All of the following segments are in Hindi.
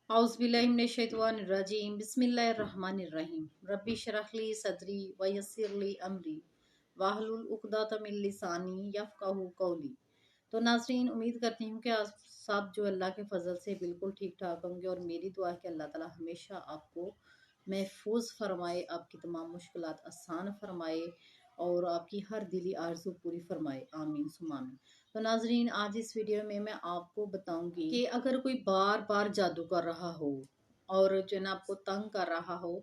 औज़ुबिल्लाहिमिनश्शैतानिर्रजीम बिस्मिल्लाहिर्रहमानिर्रहीम रब्बी इश्रह ली सदरी व यस्सिर ली अमरी वाहलुल उक़दतम मिन लिसानी यफ़क़हू क़ौली। तो नाज़रीन, उम्मीद करती हूँ कि आप सब जो अल्लाह के फ़ज़ल से बिल्कुल ठीक ठाक होंगे और मेरी दुआ है कि अल्लाह ताला हमेशा आपको महफूज फरमाए, आपकी तमाम मुश्किलात आसान फरमाए और आपकी हर दिली आरज़ू पूरी फरमाए। आमीन सुम्मा आमीन। तो नाज़रीन, आज इस वीडियो में मैं आपको बताऊंगी कि अगर कोई बार बार जादू कर रहा हो और जो है ना आपको तंग कर रहा हो,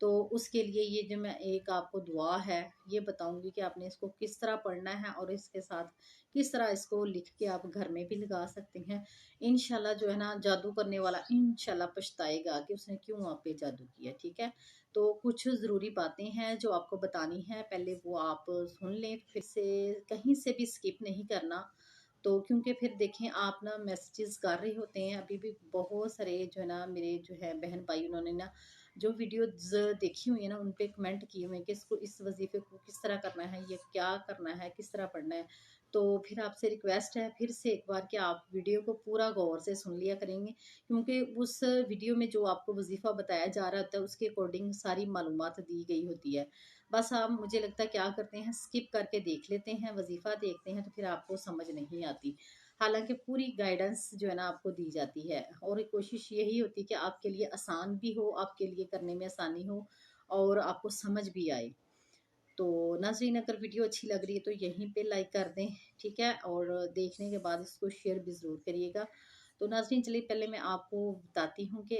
तो उसके लिए ये जो मैं एक आपको दुआ है ये बताऊंगी कि आपने इसको किस तरह पढ़ना है और इसके साथ किस तरह इसको लिख के आप घर में भी लगा सकते हैं। इंशाल्लाह जो है ना जादू करने वाला इंशाल्लाह पछताएगा कि उसने क्यों आप पे जादू किया। ठीक है, तो कुछ ज़रूरी बातें हैं जो आपको बतानी है, पहले वो आप सुन लें, फिर से कहीं से भी स्किप नहीं करना। तो क्योंकि फिर देखें आप ना मैसेजेस कर रहे होते हैं, अभी भी बहुत सारे जो है ना मेरे जो है बहन भाई उन्होंने ना जो वीडियोज़ देखी हुई है ना उन पे कमेंट किए हुए हैं कि इसको इस वजीफे को किस तरह करना है, ये क्या करना है, किस तरह पढ़ना है। तो फिर आपसे रिक्वेस्ट है फिर से एक बार कि आप वीडियो को पूरा गौर से सुन लिया करेंगे, क्योंकि उस वीडियो में जो आपको वजीफ़ा बताया जा रहा होता है उसके अकॉर्डिंग सारी मालूमात दी गई होती है। बस आप मुझे लगता है क्या करते हैं स्किप करके देख लेते हैं, वजीफ़ा देखते हैं तो फिर आपको समझ नहीं आती। हालांकि पूरी गाइडेंस जो है ना आपको दी जाती है और कोशिश यही होती है कि आपके लिए आसान भी हो, आपके लिए करने में आसानी हो और आपको समझ भी आए। तो नाज़रीन, अगर वीडियो अच्छी लग रही है तो यहीं पे लाइक कर दें, ठीक है, और देखने के बाद इसको शेयर भी ज़रूर करिएगा। तो नाज़रीन, चलिए पहले मैं आपको बताती हूँ कि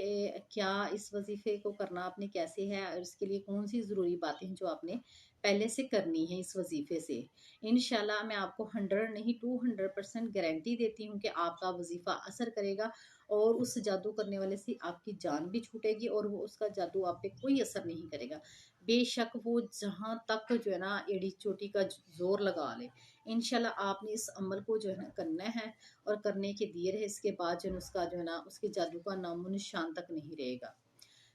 क्या इस वजीफ़े को करना आपने कैसे है और इसके लिए कौन सी ज़रूरी बातें हैं जो आपने पहले से करनी है इस वजीफ़े से। इंशाल्लाह मैं आपको 100 नहीं 200% गारंटी देती हूँ कि आपका वजीफ़ा असर करेगा और उस जादू करने वाले से आपकी जान भी छूटेगी और वो उसका जादू आप पे कोई असर नहीं करेगा। बेशक वो जहाँ तक जो है ना एड़ी चोटी का जोर लगा ले, इंशाल्लाह आपने इस अमल को जो है ना करना है और करने के दिए रहे, इसके बाद जो है उसका जो है ना उसके जादू का नामो निशान तक नहीं रहेगा।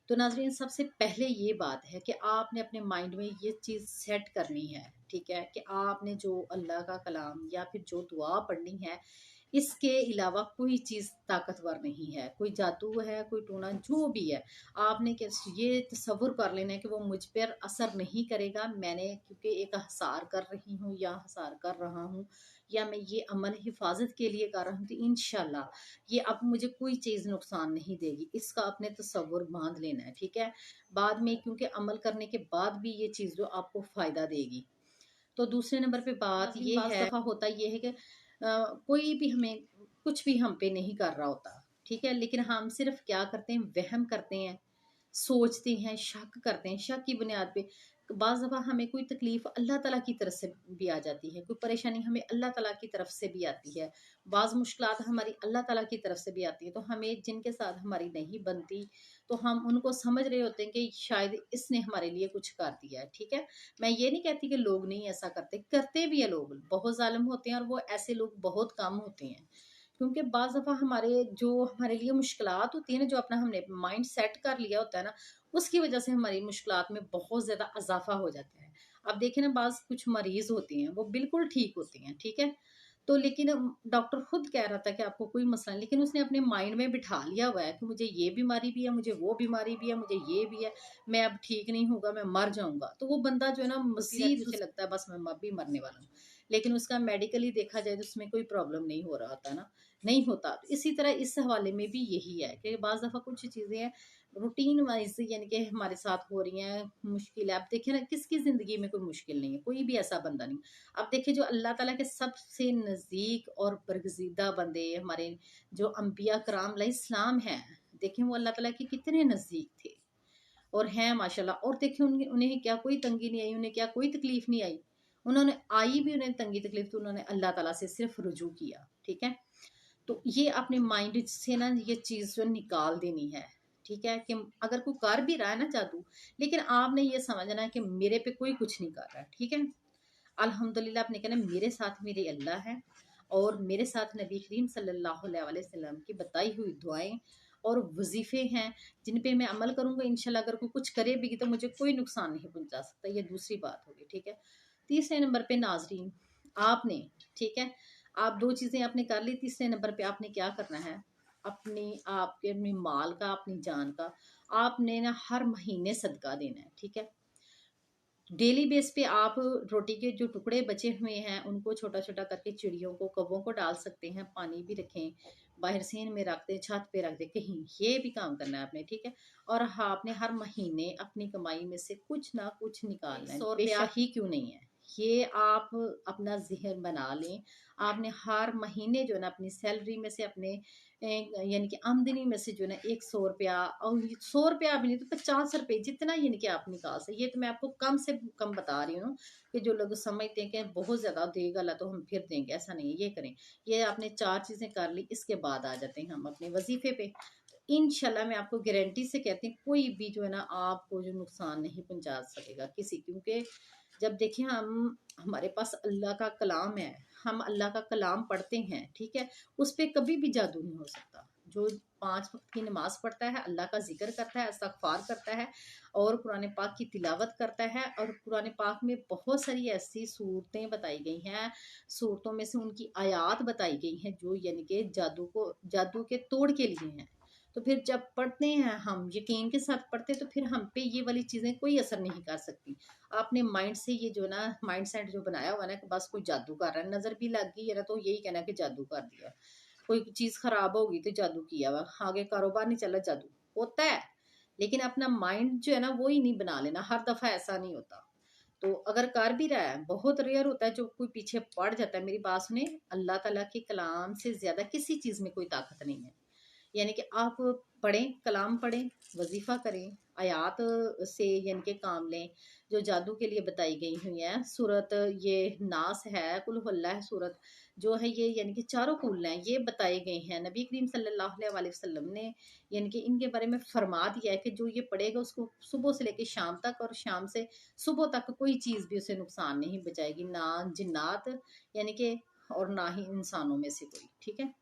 तो नाज़रीन, सबसे पहले ये बात है कि आपने अपने माइंड में ये चीज़ सेट करनी है, ठीक है, कि आपने जो अल्लाह का कलाम या फिर जो दुआ पढ़नी है इसके अलावा कोई चीज़ ताकतवर नहीं है, कोई जादू है, कोई टोना जो भी है, आपने ये तसव्वुर कर लेना है कि वो मुझ पर असर नहीं करेगा। मैंने क्योंकि एक हसार कर रही हूँ या हसार कर रहा हूँ या मैं ये अमल हिफाजत के लिए कर रहा हूँ, तो इंशाल्लाह ये अब मुझे कोई चीज़ नुकसान नहीं देगी। इसका आपने तसव्वुर बांध लेना है, ठीक है। बाद में क्योंकि अमल करने के बाद भी ये चीज़ जो आपको फ़ायदा देगी। तो दूसरे नंबर पे बात ये है, दफ़ा होता ये है कि कोई भी हमें कुछ भी हम पे नहीं कर रहा होता, ठीक है, लेकिन हम सिर्फ क्या करते हैं वहम करते हैं, सोचते हैं, शक करते हैं, शक की बुनियाद पे बाज़ दफ़ा हमें कोई तकलीफ़ अल्लाह ताला की तरफ से भी आ जाती है, कोई परेशानी हमें अल्लाह ताला की तरफ से भी आती है, बाज़ मुश्किलात हमारी अल्लाह ताला की तरफ से भी आती है। तो हमें जिनके साथ हमारी नहीं बनती तो हम उनको समझ रहे होते हैं कि शायद इसने हमारे लिए कुछ कर दिया है, ठीक है। मैं ये नहीं कहती कि लोग नहीं ऐसा करते, करते भी है लोग, बहुत ज़ालिम होते हैं और वो ऐसे लोग बहुत कम होते हैं। क्योंकि बाज़ दफ़ा हमारे जो हमारे लिए मुश्किलात होती है ना, जो अपना हमने माइंड सेट कर लिया होता है ना, उसकी वजह से हमारी मुश्किलात में बहुत ज़्यादा इज़ाफ़ा हो जाता है। अब देखिए ना, बाज़ कुछ मरीज़ होते हैं, वो बिल्कुल ठीक होते हैं, ठीक है? तो लेकिन डॉक्टर खुद कह रहा था कि आपको कोई मसला नहीं, लेकिन उसने अपने माइंड में बिठा लिया हुआ है कि मुझे ये बीमारी भी है, मुझे वो बीमारी भी है, मुझे ये भी है, मैं अब ठीक नहीं होगा, मैं मर जाऊँगा। तो वो बंदा जो है ना मज़ीद उसे लगता है बस मैं अभी मरने वाला हूँ। लेकिन उसका मेडिकली देखा जाए तो उसमें कोई प्रॉब्लम नहीं हो रहा होता ना, नहीं होता। तो इसी तरह इस हवाले में भी यही है कि बाज़ दफ़ा कुछ चीज़ें हैं रूटीन वाइज़ यानी कि हमारे साथ हो रही हैं, मुश्किल है। अब देखिए ना, किसकी ज़िंदगी में कोई मुश्किल नहीं है, कोई भी ऐसा बंदा नहीं। अब देखिए जो अल्लाह ताला के सबसे नज़दीक और बरगज़ीदा बंदे हमारे जो अम्बिया कराम अलैहिस्सलाम हैं, देखें वो अल्लाह ताला के कितने नज़दीक थे और हैं माशाल्लाह। और देखिए उन्हें क्या कोई तंगी नहीं आई, उन्हें क्या कोई तकलीफ़ नहीं आई। उन्होंने आई भी उन्हें तंगी तकलीफ़ तो उन्होंने अल्लाह ताला से सिर्फ़ रुजू किया, ठीक है। तो ये अपने माइंड से ना ये चीज़ जो निकाल देनी है, ठीक है, कि अगर कोई कर भी रहा है ना जादू, लेकिन आपने ये समझना है कि मेरे पे कोई कुछ नहीं कर रहा है, ठीक है। अल्हम्दुलिल्लाह आपने कहना मेरे साथ मेरे अल्लाह है और मेरे साथ नबी करीम सल्लल्लाहु अलैहि वसल्लम की बताई हुई दुआएं और वजीफे हैं जिन पे मैं अमल करूंगा। इंशाल्लाह अगर कोई कुछ करे भी तो मुझे कोई नुकसान नहीं पहुंचा सकता। ये दूसरी बात होगी, ठीक है। तीसरे नंबर पे नाजरीन आपने, ठीक है, आप दो चीज़ें आपने कर ली, तीसरे नंबर पे आपने क्या करना है, अपने माल का, अपनी जान का आपने ना हर महीने सदका देना है, ठीक है। डेली बेस पे आप रोटी के जो टुकड़े बचे हुए हैं उनको छोटा छोटा करके चिड़ियों को, कौवों को डाल सकते हैं, पानी भी रखें, बाहर सेन में रख दें, छत पे रख दें, कहीं ये भी काम करना है आपने, ठीक है। और हाँ, आपने हर महीने अपनी कमाई में से कुछ ना कुछ निकालना है, 100 रुपया ही क्यों नहीं है, ये आप अपना जहन बना लें। आपने हर महीने जो है ना अपनी सैलरी में से, अपने यानी कि आमदनी में से जो है ना 100 रुपया, और 100 रुपया भी नहीं तो 50 रुपये, जितना यानी कि आप निकाल से, ये तो मैं आपको कम से कम बता रही हूँ कि जो लोग समझते हैं कि बहुत ज़्यादा देगा ला तो हम फिर देंगे, ऐसा नहीं है, ये करें। ये आपने 4 चीज़ें कर ली, इसके बाद आ जाते हैं हम अपने वजीफे पे। इंशाल्लाह मैं आपको गारंटी से कहती हूँ कोई भी जो है ना आपको जो नुकसान नहीं पहुंचा सकेगा किसी, क्योंकि जब देखिए हम, हमारे पास अल्लाह का कलाम है, हम अल्लाह का कलाम पढ़ते हैं, ठीक है, उस पर कभी भी जादू नहीं हो सकता। जो 5 वक्त की नमाज पढ़ता है, अल्लाह का जिक्र करता है, इस्तगफार करता है और कुरान पाक की तिलावत करता है, और कुरान पाक में बहुत सारी ऐसी सूरतें बताई गई हैं, सूरतों में से उनकी आयात बताई गई हैं जो यानी कि जादू के तोड़ के लिए हैं। तो फिर जब पढ़ते हैं हम यकीन के साथ पढ़ते हैं तो फिर हम पे ये वाली चीज़ें कोई असर नहीं कर सकती। आपने माइंड से ये जो ना माइंड सेट जो बनाया हुआ ना कि बस कोई जादू कर रहा है, नज़र भी लग गई है ना तो यही कहना कि जादू कर दिया, कोई चीज़ खराब होगी तो जादू किया हुआ, आगे कारोबार नहीं चला, जादू होता है। लेकिन अपना माइंड जो है ना वो ही नहीं बना लेना, हर दफ़ा ऐसा नहीं होता। तो अगर कर भी रहा है, बहुत रेयर होता है जो कोई पीछे पड़ जाता है। मेरी बात सुने, अल्लाह ताला के कलाम से ज़्यादा किसी चीज़ में कोई ताकत नहीं है। यानी कि आप पढ़ें, कलाम पढ़ें, वजीफ़ा करें, आयात से यानी कि काम लें जो जादू के लिए बताई गई हुई हैं। सूरत ये नास है, कुल हुल्लाह है, सूरत जो है ये यानी कि चारों कुल हैं, ये बताए गए हैं। नबी करीम सल्लल्लाहु अलैहि वसल्लम ने यानी कि इनके बारे में फरमा दिया है कि जो ये पढ़ेगा उसको सुबह से लेकर शाम तक, और शाम से सुबह तक कोई चीज़ भी उसे नुकसान नहीं पहुंचाएगी, ना जिन्नात यानी कि और ना ही इंसानों में से कोई, ठीक है।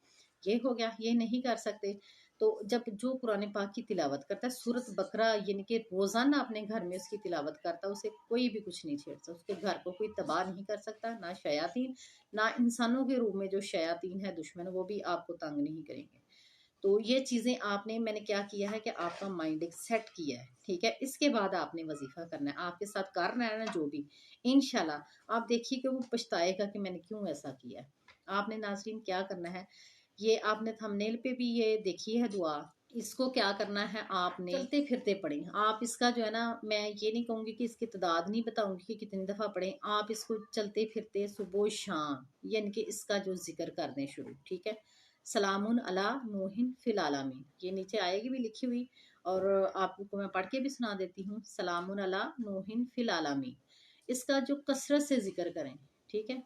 ये हो गया, ये नहीं कर सकते। तो जब जो कुरान पाक की तिलावत करता है, सूरत बकरा यानी कि रोजाना अपने घर में उसकी तिलावत करता है, उसे कोई भी कुछ नहीं छेड़ सकता, उसके घर को कोई तबाह नहीं कर सकता, ना शयातीन, ना इंसानों के रूप में जो शयातीन है दुश्मन, वो भी आपको तंग नहीं करेंगे। तो ये चीज़ें आपने, मैंने क्या किया है कि आपका माइंड एक सेट किया है, ठीक है। इसके बाद आपने वजीफा करना है, आपके साथ करना है ना जो भी, इंशाल्लाह आप देखिए कि वो पछताएगा कि मैंने क्यों ऐसा किया। आपने नाज़रीन क्या करना है, ये आपने थंबनेल पे भी ये देखी है दुआ, इसको क्या करना है, आपने चलते फिरते पढ़ें। आप इसका जो है ना, मैं ये नहीं कहूँगी कि इसकी तादाद नहीं बताऊँगी कि कितनी दफ़ा पढ़ें, आप इसको चलते फिरते सुबह शाम यानी कि इसका जो जिक्र कर दें शुरू, ठीक है। सलामुन अला नूहिन फिल आलामीन, ये नीचे आएगी भी लिखी हुई, और आपको मैं पढ़ के भी सुना देती हूँ। सलामुन अला नूहिन फिल आलामीन, इसका जो कसरत से जिक्र करें, ठीक है।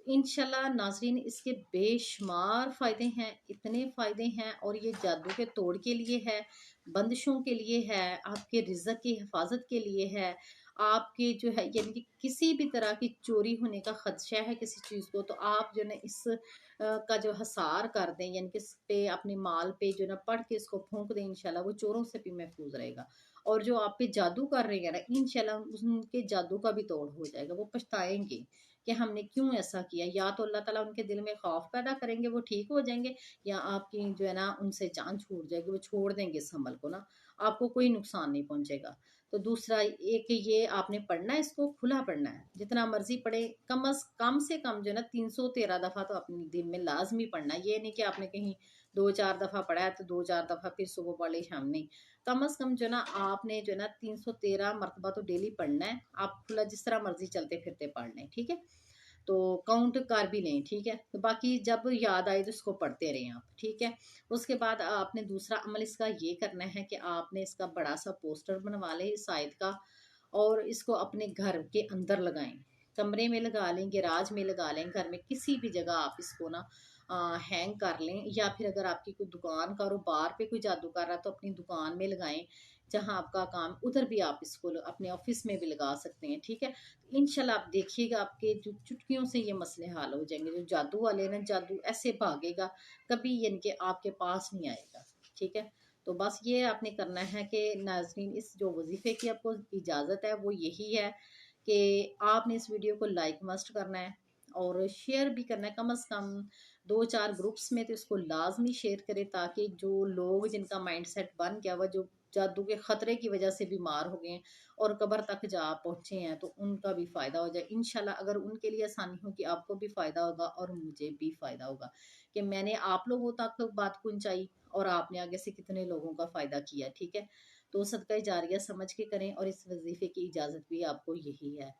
इंशाल्लाह नाज़रीन इसके बेशुमार फ़ायदे हैं, इतने फ़ायदे हैं, और ये जादू के तोड़ के लिए है, बंदिशों के लिए है, आपके रिज़्क़ की हिफाजत के लिए है, आपके जो है यानी कि किसी भी तरह की चोरी होने का ख़दशा है किसी चीज़ को, तो आप जो है ना इस का जो हसार कर दें, यानी कि इस पे अपने माल पे जो ना पढ़ के इसको फूंक दें, इंशाल्लाह वो चोरों से भी महफूज रहेगा। और जो आप पे जादू कर रहे हैं ना, इंशाल्लाह उनके जादू का भी तोड़ हो जाएगा, वो पछताएंगे कि हमने क्यों ऐसा किया। या तो अल्लाह ताला उनके दिल में खौफ पैदा करेंगे, वो ठीक हो जाएंगे, या आपकी जो है ना उनसे जान छूट जाएगी, वो छोड़ देंगे इस अमल को ना, आपको कोई नुकसान नहीं पहुंचेगा। तो दूसरा एक ये आपने पढ़ना है, इसको खुला पढ़ना है, जितना मर्जी पढ़े, कम से कम जो है ना 313 दफ़ा तो अपने दिन में लाजमी पढ़ना है। ये नहीं कि आपने कहीं 2-4 दफ़ा पढ़ा है तो 2-4 दफ़ा फिर सुबह पढ़ ली शाम नहीं, कम अज़ कम जो है ना आपने जो है ना 313 मरतबा तो डेली पढ़ना है। आप खुला जिस तरह मर्जी चलते फिरते पढ़ लें, ठीक है। तो काउंट कर भी लें, ठीक है। तो बाकी जब याद आए तो इसको पढ़ते रहें आप, ठीक है। उसके बाद आपने दूसरा अमल इसका ये करना है कि आपने इसका बड़ा सा पोस्टर बनवा लें इस आयत का, और इसको अपने घर के अंदर लगाएं, कमरे में लगा लें, गैराज में लगा लें, घर में किसी भी जगह आप इसको ना हैंग कर लें, या फिर अगर आपकी कोई दुकान कारोबार पे कोई जादू कर रहा है तो अपनी दुकान में लगाएं, जहां आपका काम उधर भी आप इसको अपने ऑफिस में भी लगा सकते हैं, ठीक है। इंशाल्लाह आप देखिएगा आपके जो चुटकियों से ये मसले हल हो जाएंगे। जो जादू वाले ना, जादू ऐसे भागेगा, कभी यानी कि आपके पास नहीं आएगा, ठीक है। तो बस ये आपने करना है कि नाज़रीन इस जो वजीफे की आपको इजाज़त है वो यही है कि आपने इस वीडियो को लाइक मस्ट करना है, और शेयर भी करना है, कम से कम 2-4 ग्रुप्स में तो इसको लाजमी शेयर करें, ताकि जो लोग जिनका माइंडसेट बन गया वह जो जादू के ख़तरे की वजह से बीमार हो गए हैं और कब्र तक जा पहुँचे हैं, तो उनका भी फ़ायदा हो जाए इंशाल्लाह। अगर उनके लिए आसानी होगी, आपको भी फ़ायदा होगा और मुझे भी फ़ायदा होगा कि मैंने आप लोगों तक बात पहुँचाई और आपने आगे से कितने लोगों का फ़ायदा किया। ठीक है, तो सदका जारिया समझ के करें, और इस वजीफ़े की इजाज़त भी आपको यही है।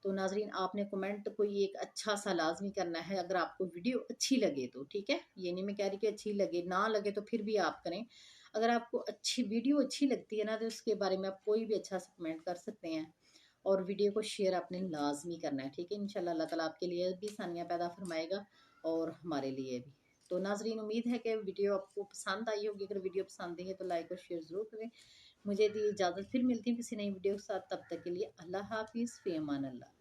तो नाज़रीन, आपने कमेंट कोई एक अच्छा सा लाज़मी करना है, अगर आपको वीडियो अच्छी लगे तो। ठीक है, ये नहीं मैं कह रही कि अच्छी लगे, ना लगे तो फिर भी आप करें। अगर आपको अच्छी वीडियो अच्छी लगती है ना, तो उसके बारे में आप कोई भी अच्छा सा कमेंट कर सकते हैं, और वीडियो को शेयर आपने लाजमी करना है। ठीक है, इंशाल्लाह अल्लाह ताला आपके लिए भी आसानियाँ पैदा फरमाएगा और हमारे लिए भी। तो नाज़रीन, उम्मीद है कि वीडियो आपको पसंद आई होगी। अगर वीडियो पसंद आई है तो लाइक और शेयर ज़रूर करें। मुझे दी इजाज़त, फिर मिलती हूँ किसी नई वीडियो के साथ। तब तक के लिए अल्लाह हाफिज़, फ़ी अमान अल्लाह।